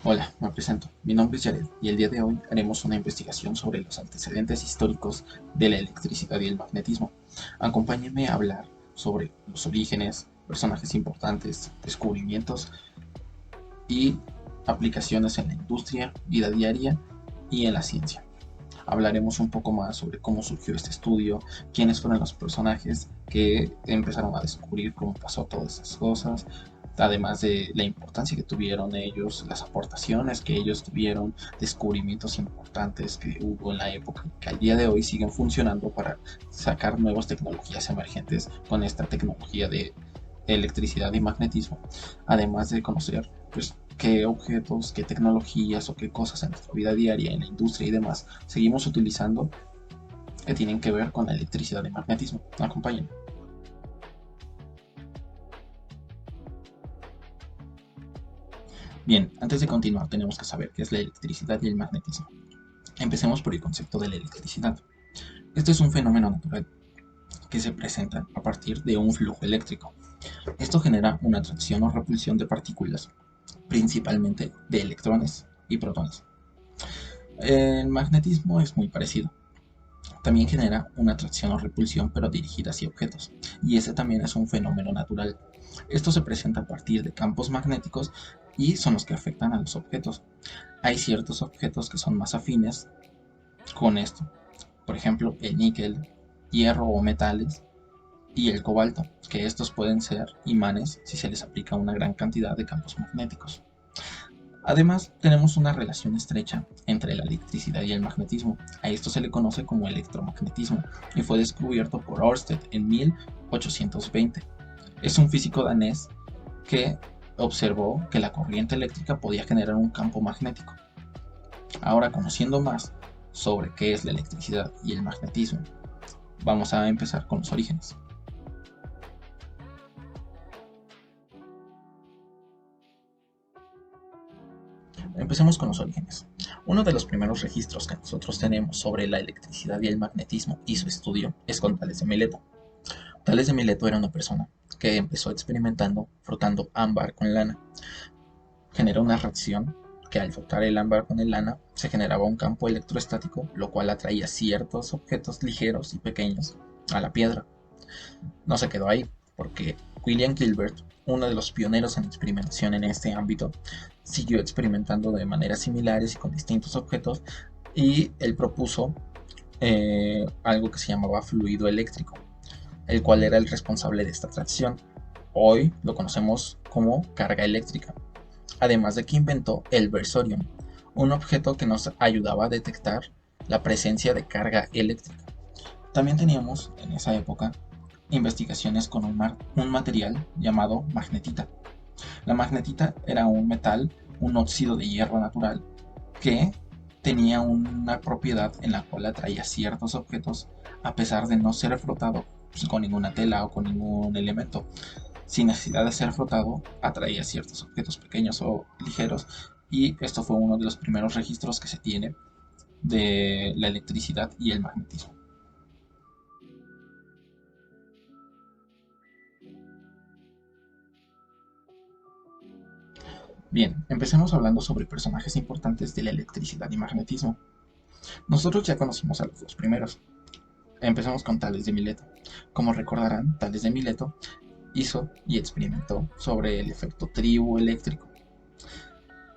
Hola, me presento. Mi nombre es Jared y el día de hoy haremos una investigación sobre los antecedentes históricos de la electricidad y el magnetismo. Acompáñenme a hablar sobre los orígenes, personajes importantes, descubrimientos y aplicaciones en la industria, vida diaria y en la ciencia. Hablaremos un poco más sobre cómo surgió este estudio, quiénes fueron los personajes que empezaron a descubrir cómo pasó todas esas cosas, además de la importancia que tuvieron ellos, las aportaciones que ellos tuvieron, descubrimientos importantes que hubo en la época, que al día de hoy siguen funcionando para sacar nuevas tecnologías emergentes con esta tecnología de electricidad y magnetismo, además de conocer pues qué objetos, qué tecnologías o qué cosas en nuestra vida diaria, en la industria y demás seguimos utilizando que tienen que ver con la electricidad y magnetismo. Acompáñenme. Bien, antes de continuar tenemos que saber qué es la electricidad y el magnetismo. Empecemos por el concepto de la electricidad. Este es un fenómeno natural que se presenta a partir de un flujo eléctrico. Esto genera una atracción o repulsión de partículas, principalmente de electrones y protones. El magnetismo es muy parecido. También genera una atracción o repulsión, pero dirigida hacia objetos, y ese también es un fenómeno natural. Esto se presenta a partir de campos magnéticos y son los que afectan a los objetos. Hay ciertos objetos que son más afines con esto, por ejemplo, el níquel, hierro o metales, y el cobalto, que estos pueden ser imanes si se les aplica una gran cantidad de campos magnéticos. Además, tenemos una relación estrecha entre la electricidad y el magnetismo. A esto se le conoce como electromagnetismo y fue descubierto por Ørsted en 1820. Es un físico danés que observó que la corriente eléctrica podía generar un campo magnético. Ahora, conociendo más sobre qué es la electricidad y el magnetismo, vamos a empezar con los orígenes. Empecemos con los orígenes. Uno de los primeros registros que nosotros tenemos sobre la electricidad y el magnetismo y su estudio es con Tales de Mileto. Tales de Mileto era una persona que empezó experimentando frotando ámbar con lana. Generó una reacción que al frotar el ámbar con el lana se generaba un campo electrostático, lo cual atraía ciertos objetos ligeros y pequeños a la piedra. No se quedó ahí, porque William Gilbert, uno de los pioneros en experimentación en este ámbito, siguió experimentando de maneras similares y con distintos objetos, y él propuso algo que se llamaba fluido eléctrico, el cual era el responsable de esta atracción. Hoy lo conocemos como carga eléctrica, además de que inventó el versorium, un objeto que nos ayudaba a detectar la presencia de carga eléctrica. También teníamos en esa época investigaciones con un material llamado magnetita. La magnetita era un metal, un óxido de hierro natural, que tenía una propiedad en la cual atraía ciertos objetos a pesar de no ser frotado pues, con ninguna tela o con ningún elemento. Sin necesidad de ser frotado, atraía ciertos objetos pequeños o ligeros, y esto fue uno de los primeros registros que se tiene de la electricidad y el magnetismo. Bien, empecemos hablando sobre personajes importantes de la electricidad y magnetismo. Nosotros ya conocimos a los dos primeros. Empezamos con Tales de Mileto. Como recordarán, Tales de Mileto hizo y experimentó sobre el efecto triboeléctrico.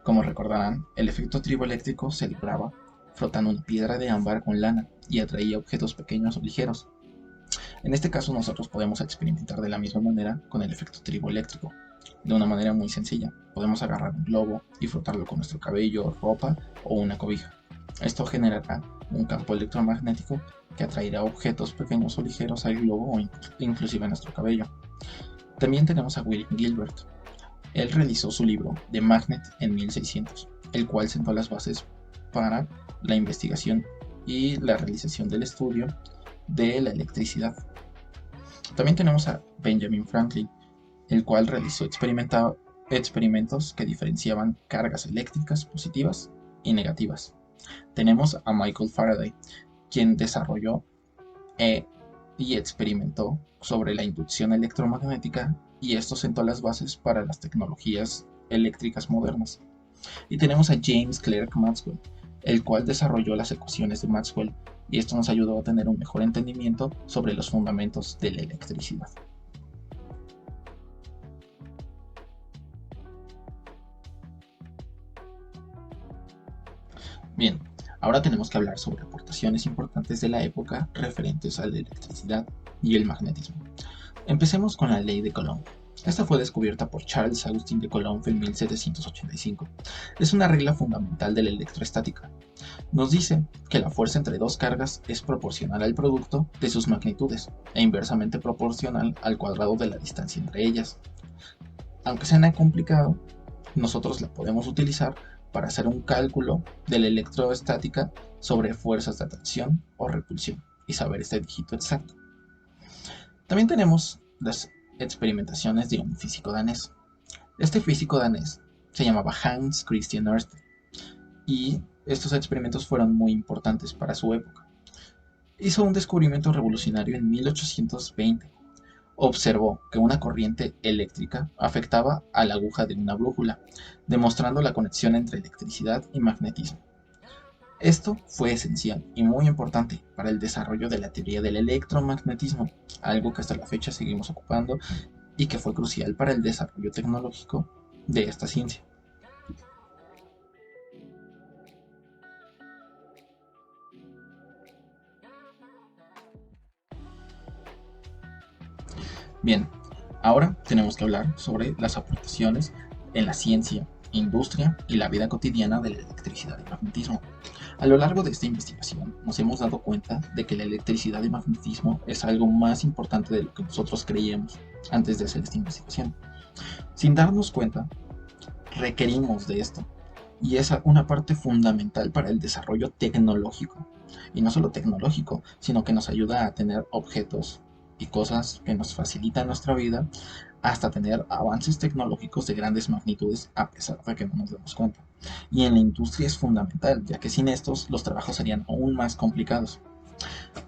Como recordarán, el efecto triboeléctrico se lograba frotando una piedra de ámbar con lana y atraía objetos pequeños o ligeros. En este caso nosotros podemos experimentar de la misma manera con el efecto triboeléctrico. De una manera muy sencilla, podemos agarrar un globo y frotarlo con nuestro cabello, ropa o una cobija. Esto generará un campo electromagnético que atraerá objetos pequeños o ligeros al globo o inclusive a nuestro cabello. También tenemos a William Gilbert. Él realizó su libro The Magnet en 1600, el cual sentó las bases para la investigación y la realización del estudio de la electricidad. También tenemos a Benjamin Franklin, el cual realizó experimentos que diferenciaban cargas eléctricas positivas y negativas. Tenemos a Michael Faraday, quien desarrolló eh, y experimentó sobre la inducción electromagnética, y esto sentó las bases para las tecnologías eléctricas modernas. Y tenemos a James Clerk Maxwell, el cual desarrolló las ecuaciones de Maxwell, y esto nos ayudó a tener un mejor entendimiento sobre los fundamentos de la electricidad. Bien, ahora tenemos que hablar sobre aportaciones importantes de la época referentes a la electricidad y el magnetismo. Empecemos con la ley de Coulomb. Esta fue descubierta por Charles Augustin de Coulomb en 1785. Es una regla fundamental de la electroestática. Nos dice que la fuerza entre dos cargas es proporcional al producto de sus magnitudes e inversamente proporcional al cuadrado de la distancia entre ellas. Aunque sea complicado, nosotros la podemos utilizar para hacer un cálculo de la electroestática sobre fuerzas de atracción o repulsión y saber este dígito exacto. También tenemos las experimentaciones de un físico danés. Este físico danés se llamaba Hans Christian Ørsted y estos experimentos fueron muy importantes para su época. Hizo un descubrimiento revolucionario en 1820. Observó que una corriente eléctrica afectaba a la aguja de una brújula, demostrando la conexión entre electricidad y magnetismo. Esto fue esencial y muy importante para el desarrollo de la teoría del electromagnetismo, algo que hasta la fecha seguimos ocupando y que fue crucial para el desarrollo tecnológico de esta ciencia. Bien, ahora tenemos que hablar sobre las aportaciones en la ciencia, industria y la vida cotidiana de la electricidad y magnetismo. A lo largo de esta investigación nos hemos dado cuenta de que la electricidad y magnetismo es algo más importante de lo que nosotros creíamos antes de hacer esta investigación. Sin darnos cuenta, requerimos de esto y es una parte fundamental para el desarrollo tecnológico. Y no solo tecnológico, sino que nos ayuda a tener objetos y cosas que nos facilitan nuestra vida hasta tener avances tecnológicos de grandes magnitudes a pesar de que no nos demos cuenta. Y en la industria es fundamental, ya que sin estos los trabajos serían aún más complicados.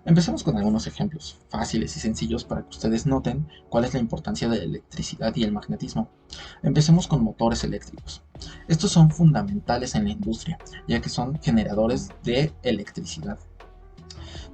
Empecemos con algunos ejemplos fáciles y sencillos para que ustedes noten cuál es la importancia de la electricidad y el magnetismo. Empecemos con motores eléctricos. Estos son fundamentales en la industria, ya que son generadores de electricidad.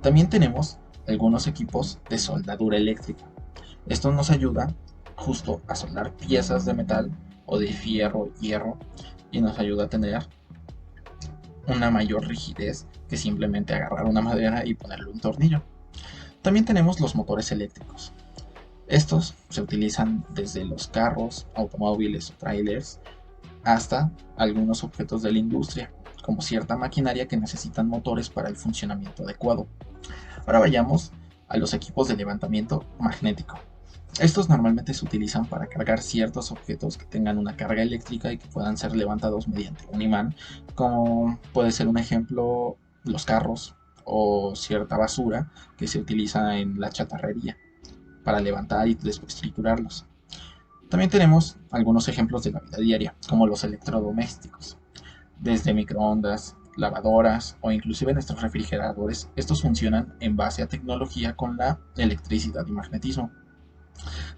También tenemos algunos equipos de soldadura eléctrica. Esto nos ayuda justo a soldar piezas de metal o de fierro, hierro, y nos ayuda a tener una mayor rigidez que simplemente agarrar una madera y ponerle un tornillo. También tenemos los motores eléctricos. Estos se utilizan desde los carros, automóviles o trailers hasta algunos objetos de la industria, como cierta maquinaria que necesitan motores para el funcionamiento adecuado. Ahora vayamos a los equipos de levantamiento magnético. Estos normalmente se utilizan para cargar ciertos objetos que tengan una carga eléctrica y que puedan ser levantados mediante un imán, como puede ser un ejemplo los carros o cierta basura que se utiliza en la chatarrería para levantar y después triturarlos. También tenemos algunos ejemplos de la vida diaria, como los electrodomésticos, desde microondas, lavadoras o inclusive nuestros refrigeradores. Estos funcionan en base a tecnología con la electricidad y magnetismo.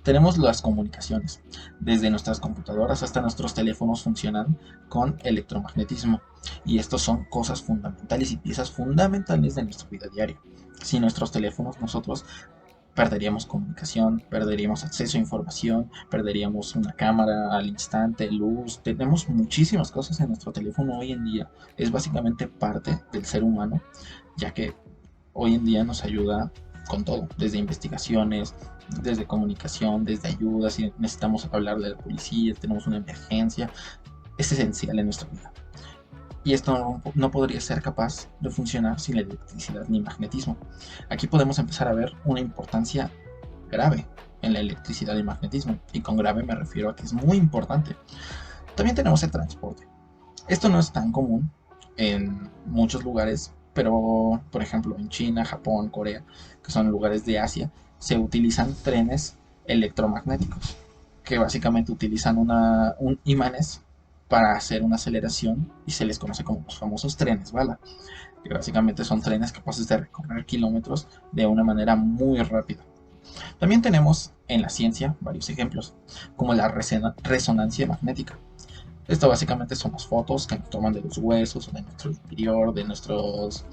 Tenemos las comunicaciones. Desde nuestras computadoras hasta nuestros teléfonos funcionan con electromagnetismo. Y estos son cosas fundamentales y piezas fundamentales de nuestra vida diaria. Sin nuestros teléfonos nosotros perderíamos comunicación, perderíamos acceso a información, perderíamos una cámara al instante, luz. Tenemos muchísimas cosas en nuestro teléfono hoy en día. Es básicamente parte del ser humano, ya que hoy en día nos ayuda con todo, desde investigaciones, desde comunicación, desde ayuda, si necesitamos hablar de la policía, tenemos una emergencia, es esencial en nuestra vida. Y esto no podría ser capaz de funcionar sin la electricidad ni magnetismo. Aquí podemos empezar a ver una importancia grave en la electricidad y magnetismo, y con grave me refiero a que es muy importante. También tenemos el transporte. Esto no es tan común en muchos lugares, pero por ejemplo en China, Japón, Corea, que son lugares de Asia, se utilizan trenes electromagnéticos, que básicamente utilizan un imanes para hacer una aceleración y se les conoce como los famosos trenes bala, que básicamente son trenes capaces de recorrer kilómetros de una manera muy rápida. También tenemos en la ciencia varios ejemplos, como la resonancia magnética. Esto básicamente son las fotos que nos toman de los huesos, de nuestro interior, de nuestros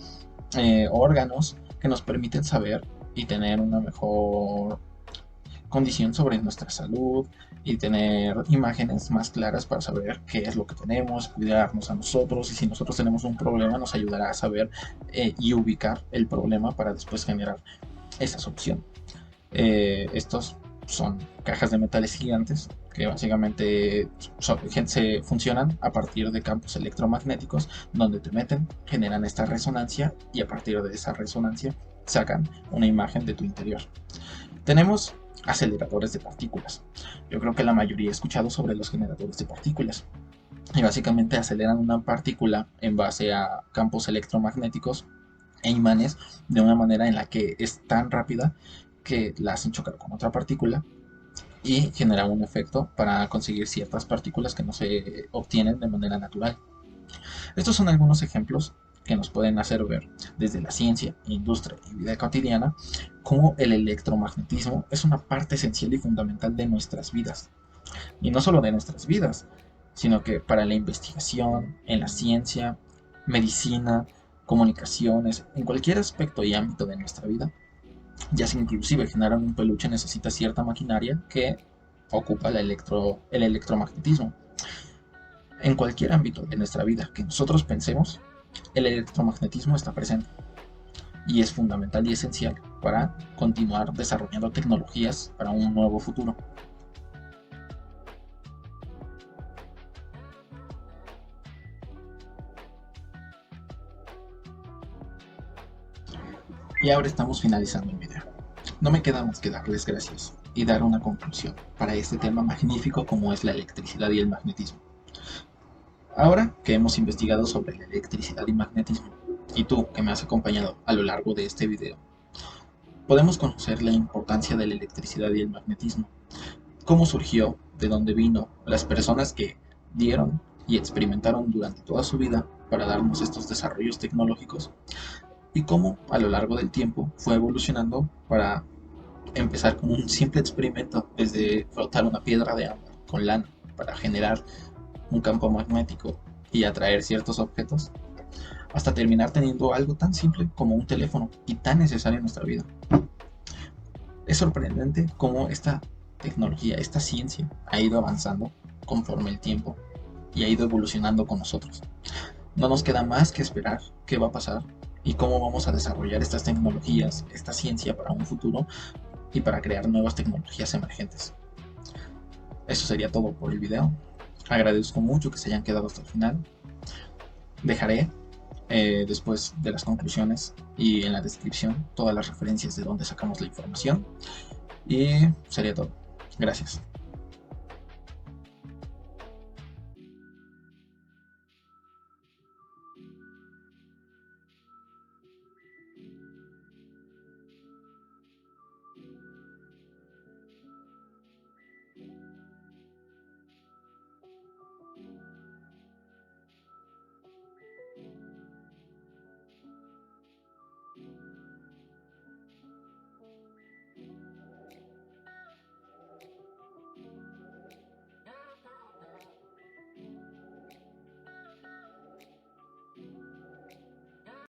órganos, que nos permiten saber y tener una mejor condición sobre nuestra salud y tener imágenes más claras para saber qué es lo que tenemos, cuidarnos a nosotros, y si nosotros tenemos un problema nos ayudará a saber y ubicar el problema para después generar esa solución. Estos son cajas de metales gigantes que básicamente se funcionan a partir de campos electromagnéticos donde te meten, generan esta resonancia y a partir de esa resonancia sacan una imagen de tu interior. Tenemos aceleradores de partículas. Yo creo que la mayoría ha escuchado sobre los generadores de partículas. Y básicamente aceleran una partícula en base a campos electromagnéticos e imanes de una manera en la que es tan rápida que la hacen chocar con otra partícula y genera un efecto para conseguir ciertas partículas que no se obtienen de manera natural. Estos son algunos ejemplos que nos pueden hacer ver desde la ciencia, industria y vida cotidiana cómo el electromagnetismo es una parte esencial y fundamental de nuestras vidas. Y no solo de nuestras vidas, sino que para la investigación, en la ciencia, medicina, comunicaciones, en cualquier aspecto y ámbito de nuestra vida, ya sea inclusive generar un peluche necesita cierta maquinaria que ocupa el electromagnetismo. En cualquier ámbito de nuestra vida que nosotros pensemos, el electromagnetismo está presente y es fundamental y esencial para continuar desarrollando tecnologías para un nuevo futuro. Y ahora estamos finalizando el video. No me queda más que darles gracias y dar una conclusión para este tema magnífico como es la electricidad y el magnetismo. Ahora que hemos investigado sobre la electricidad y magnetismo, y tú que me has acompañado a lo largo de este video, podemos conocer la importancia de la electricidad y el magnetismo, cómo surgió, de dónde vino, las personas que dieron y experimentaron durante toda su vida para darnos estos desarrollos tecnológicos, y cómo a lo largo del tiempo fue evolucionando para empezar con un simple experimento, desde frotar una piedra de ámbar con lana para generar un campo magnético y atraer ciertos objetos, hasta terminar teniendo algo tan simple como un teléfono y tan necesario en nuestra vida. Es sorprendente cómo esta tecnología, esta ciencia ha ido avanzando conforme el tiempo y ha ido evolucionando con nosotros. No nos queda más que esperar qué va a pasar y cómo vamos a desarrollar estas tecnologías, esta ciencia para un futuro y para crear nuevas tecnologías emergentes. Eso sería todo por el video. Agradezco mucho que se hayan quedado hasta el final. Dejaré después de las conclusiones y en la descripción todas las referencias de donde sacamos la información. Y sería todo. Gracias.